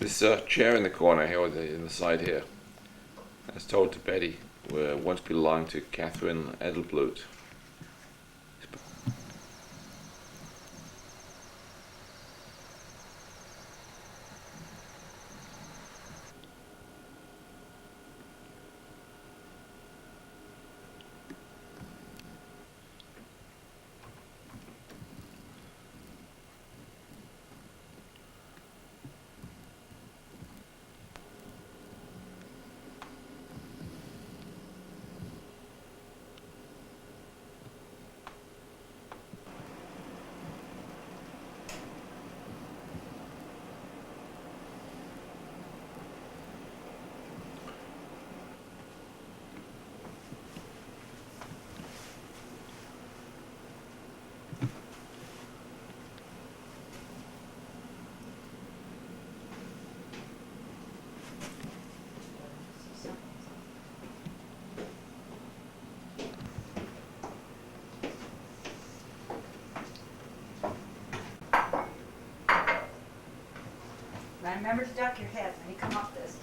This chair in the corner here, or in the side here, as told to Betty, once belonged to Catherine Edelblut. Remember to duck your head when you come up this.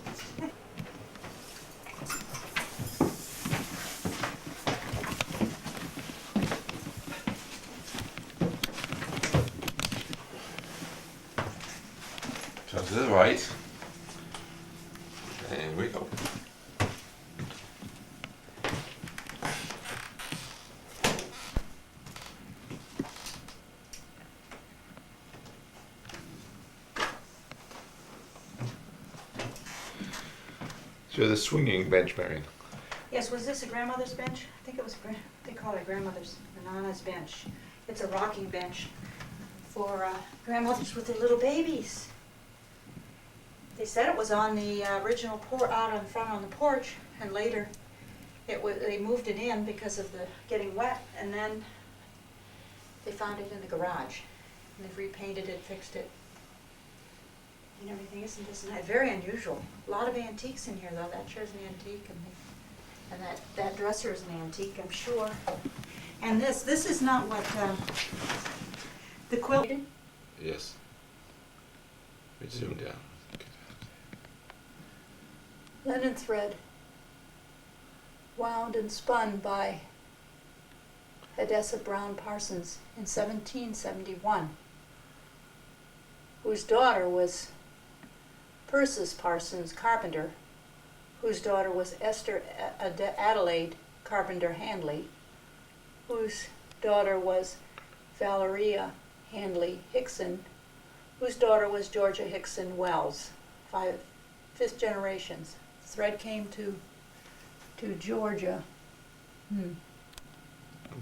Turn to the right. There we go. So the swinging bench, Marion. Yes, was this a grandmother's bench? I think it was, they call it grandmother's, Nana's bench. It's a rocking bench for grandmothers with their little babies. They said it was on the original out in front on the porch, and later they moved it in because of the getting wet, and then they found it in the garage. And they've repainted it, fixed it, and everything. Isn't this nice? Very unusual. A lot of antiques in here, though. That chair's an antique, and that dresser is an antique, I'm sure. And this is not what the quilt. Yes. We zoom down. Linen thread, wound and spun by Edessa Brown Parsons in 1771, whose daughter was Persis Parsons Carpenter, whose daughter was Esther Adelaide Carpenter Handley, whose daughter was Valeria Handley Hickson, whose daughter was Georgia Hickson Wells, fifth generations. Thread came to Georgia. I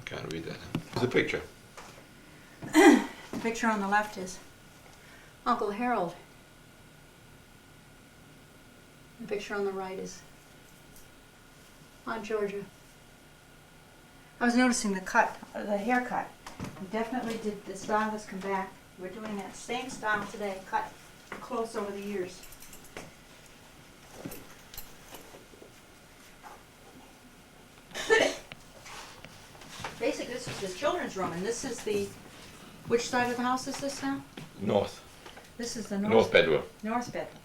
can't read that. There's a picture. The picture on the left is Uncle Harold. The picture on the right is Aunt Georgia. I was noticing the haircut. Definitely did the style has come back. We're doing that same style today, cut close over the ears. Basically, this is the children's room, and this is which side of the house is this now? North. This is the North bedroom. North bedroom.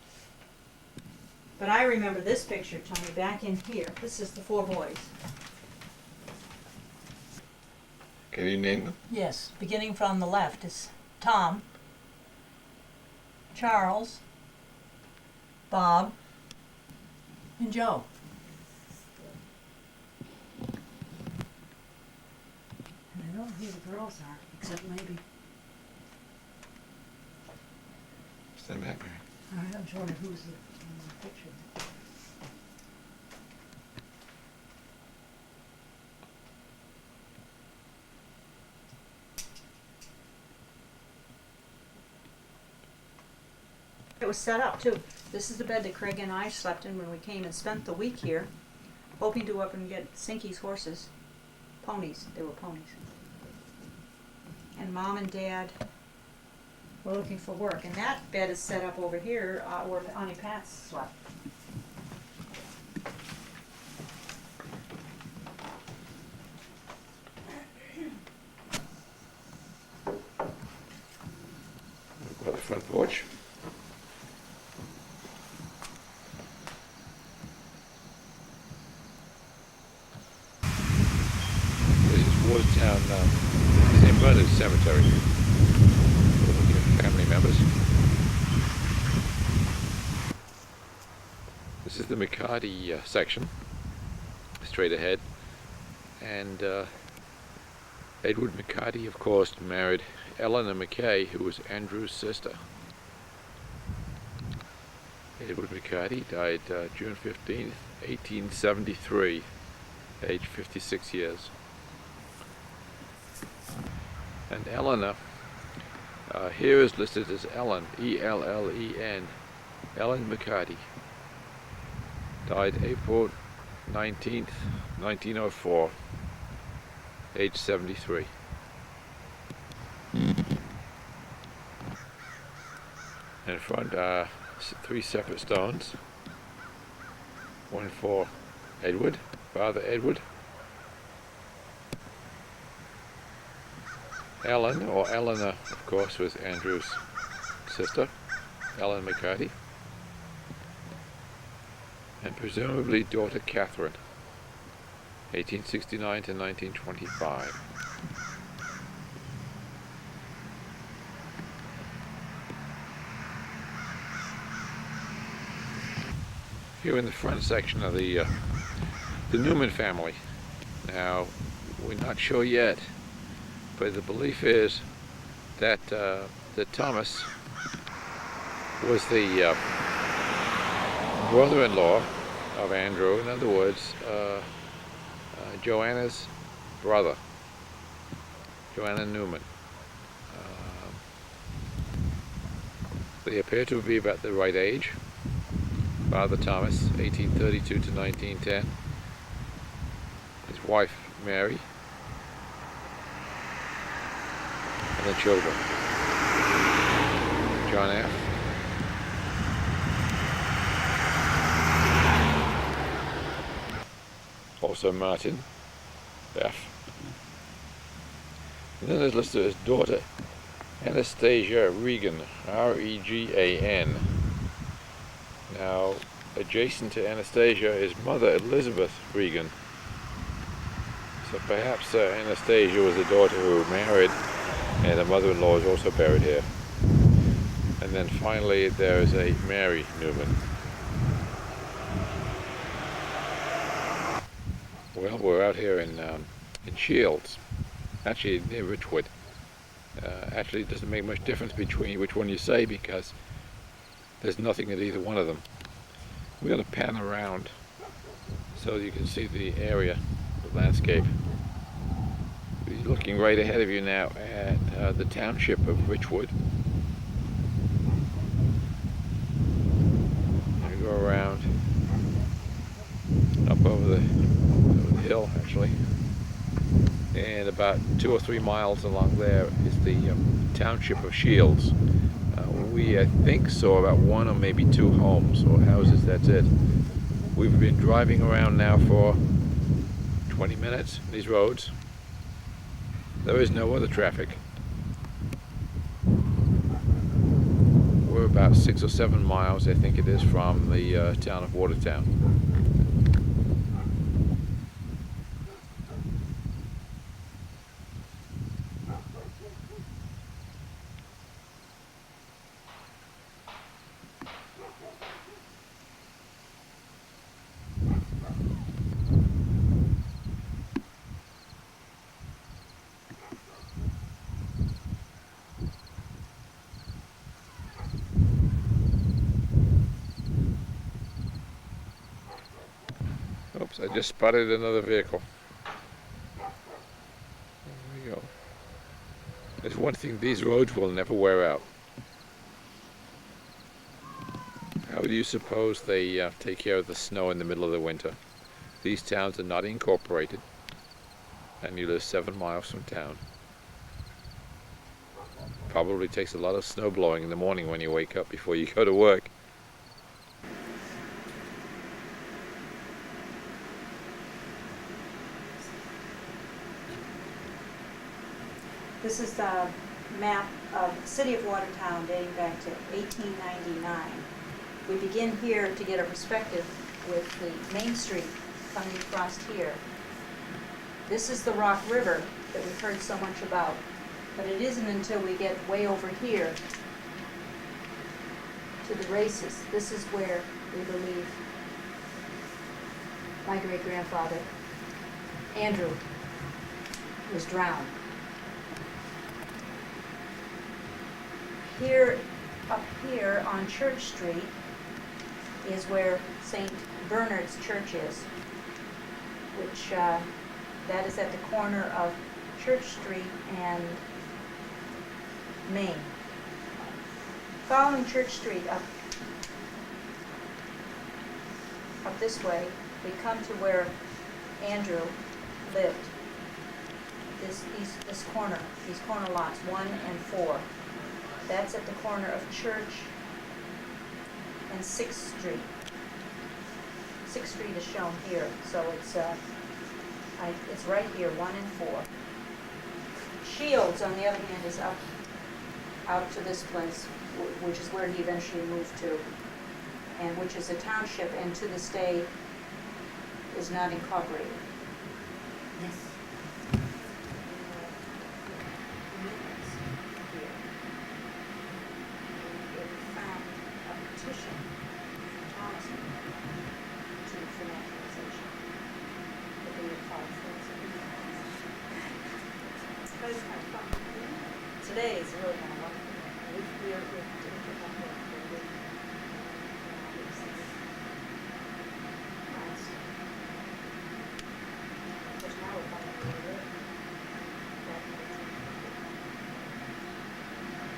But I remember this picture, Tony, back in here. This is the 4 boys. Can you name them? Yes, beginning from the left is Tom, Charles, Bob, and Joe. And I don't know who the girls are, except maybe. Stand back, Mary. I'm not sure who's in the picture. It was set up too. This is the bed that Craig and I slept in when we came and spent the week here, hoping to go up and get Sinky's horses. Ponies. They were ponies. And Mom and Dad were looking for work. And that bed is set up over here where Auntie Pat slept. We've got the front porch. Watertown St. Bernard Cemetery. We're looking at family members. This is the McCarty section, straight ahead, and Edward McCarty, of course, married Eleanor McKay, who was Andrew's sister. Edward McCarty died June 15th, 1873, age 56 years. And Eleanor, here is listed as Ellen, E-L-L-E-N, Ellen McCarty. Died April 19th, 1904, age 73. In front are 3 separate stones. One for Edward, Father Edward. Ellen, or Eleanor, of course, was Andrew's sister, Ellen McCarty. And presumably daughter Catherine, 1869 to 1925. Here in the front section of the Newman family. Now, we're not sure yet, but the belief is that that Thomas was the brother-in-law of Andrew. In other words, Joanna's brother, Joanna Newman. They appear to be about the right age. Father Thomas, 1832 to 1910. His wife, Mary. And the children. John F. Also Martin F. And then there's listed as daughter Anastasia Regan, R-E-G-A-N. Now, adjacent to Anastasia is mother Elizabeth Regan. So perhaps Anastasia was the daughter who married, and the mother-in-law is also buried here. And then finally there is a Mary Newman. Well, we're out here in Shields, actually near Richwood. Actually, it doesn't make much difference between which one you say, because there's nothing at either one of them. We're going to pan around so you can see the area, the landscape. You're looking right ahead of you now at the township of Richwood. You go around up over the hill, actually, and about 2 or 3 miles along there is the township of Shields. We, I think, saw about 1 or maybe 2 homes or houses, that's it. We've been driving around now for 20 minutes, these roads. There is no other traffic. We're about 6 or 7 miles, I think it is, from the town of Watertown. Oops, I just spotted another vehicle. There we go. There's one thing, these roads will never wear out. How do you suppose they take care of the snow in the middle of the winter? These towns are not incorporated, and you live 7 miles from town. Probably takes a lot of snow blowing in the morning when you wake up before you go to work. This is the map of the city of Watertown dating back to 1899. We begin here to get a perspective with the Main Street coming across here. This is the Rock River that we've heard so much about. But it isn't until we get way over here to the races. This is where we believe my great-grandfather, Andrew, was drowned. Here, up here on Church Street is where St. Bernard's Church is, which that is at the corner of Church Street and Main. Following Church Street up this way, we come to where Andrew lived. This corner, these corner lots, 1 and 4. That's at the corner of Church and 6th Street. 6th Street is shown here, so it's right here, 1 and 4. Shields, on the other hand, is up out to this place, which is where he eventually moved to, and which is a township, and to this day is not incorporated. Yes. Today is really kind of wonderful. We are here to pick up the which now we're coming to the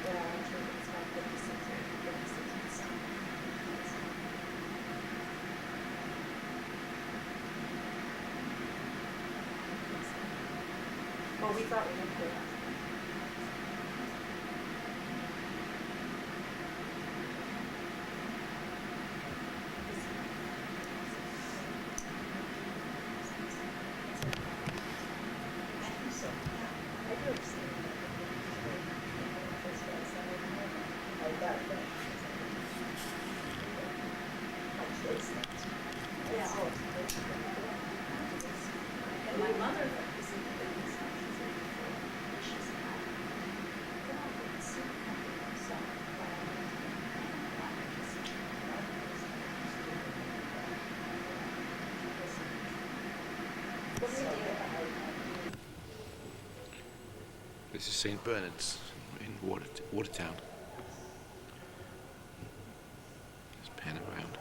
yeah, actually it's about 56 or 56 and well, we thought we looked good. And my mother is in the business. She's not. This is St. Bernard's in Watertown. Just pan around.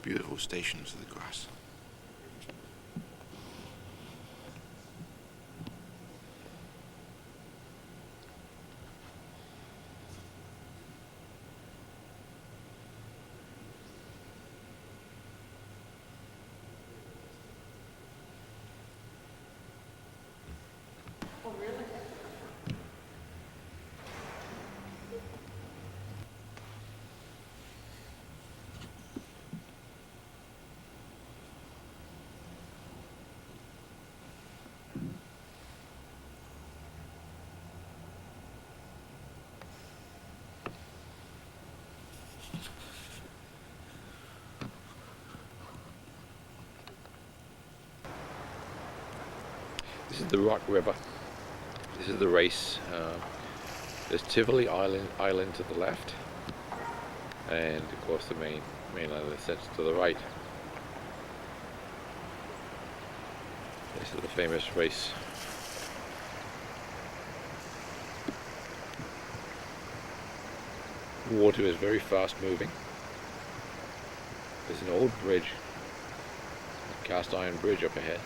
Beautiful stations of the grass. Oh, really? This is the Rock River. This is the race. There's Tivoli Island to the left, and of course the mainland sets to the right. This is the famous race. The water is very fast moving. There's an old bridge, a cast iron bridge up ahead.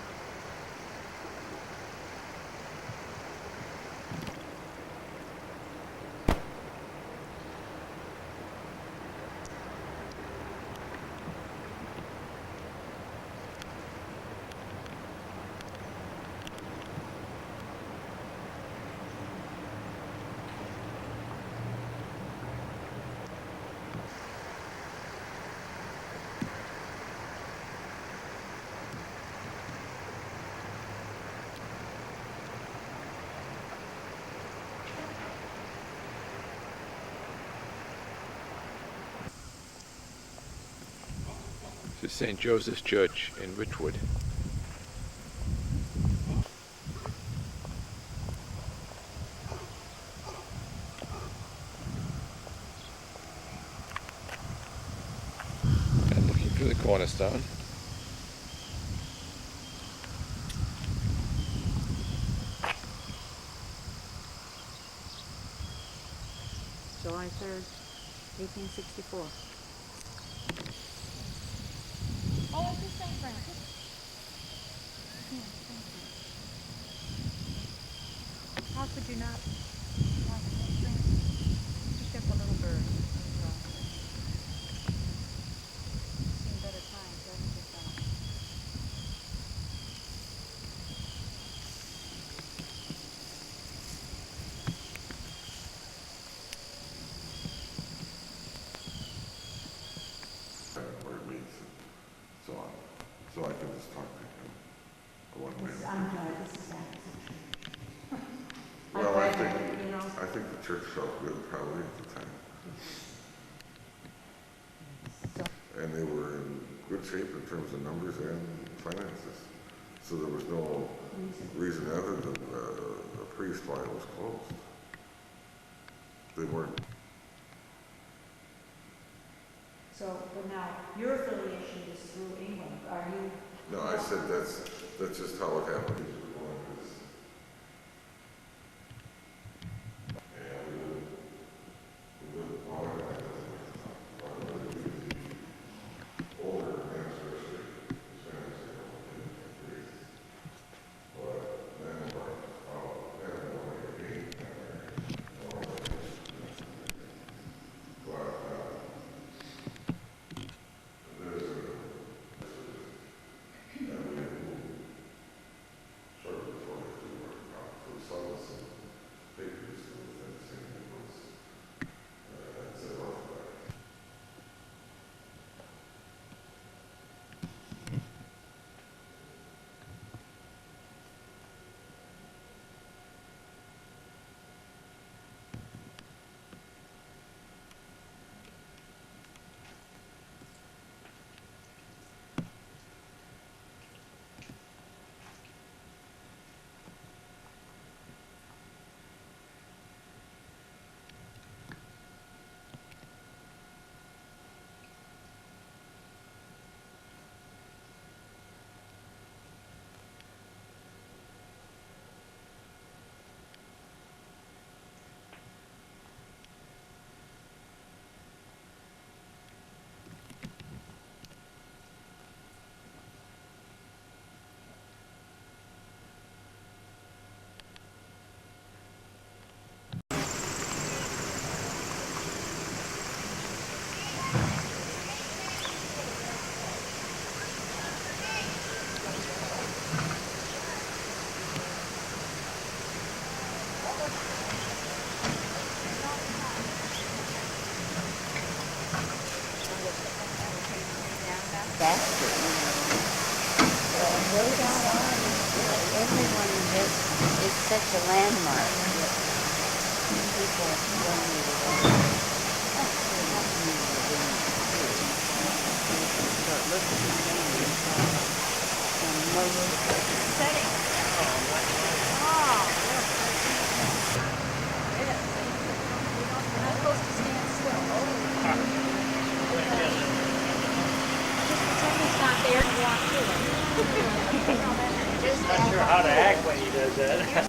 to St. Joseph's Church in Richwood. And looking through the cornerstone. July 3rd, 1864. Oh, it's St. Francis. How could you not like St. Francis? Except a little bird. Seen better times, haven't you, Tom? Where it meets and so on. So I can just talk to him one way. I'm sorry, this is that. Well, I think the church felt good probably at the time. And they were in good shape in terms of numbers and finances. So there was no reason other than the priest why it was closed. They weren't. So, but now, your affiliation is through England, are you? No, I said that's just how it happened. Everyone in this is such a landmark. People don't need it all. So it looks the same and most Setting. We're not supposed to stand still. Just pretend he's not there and walk through it. Not sure how to act when he does that.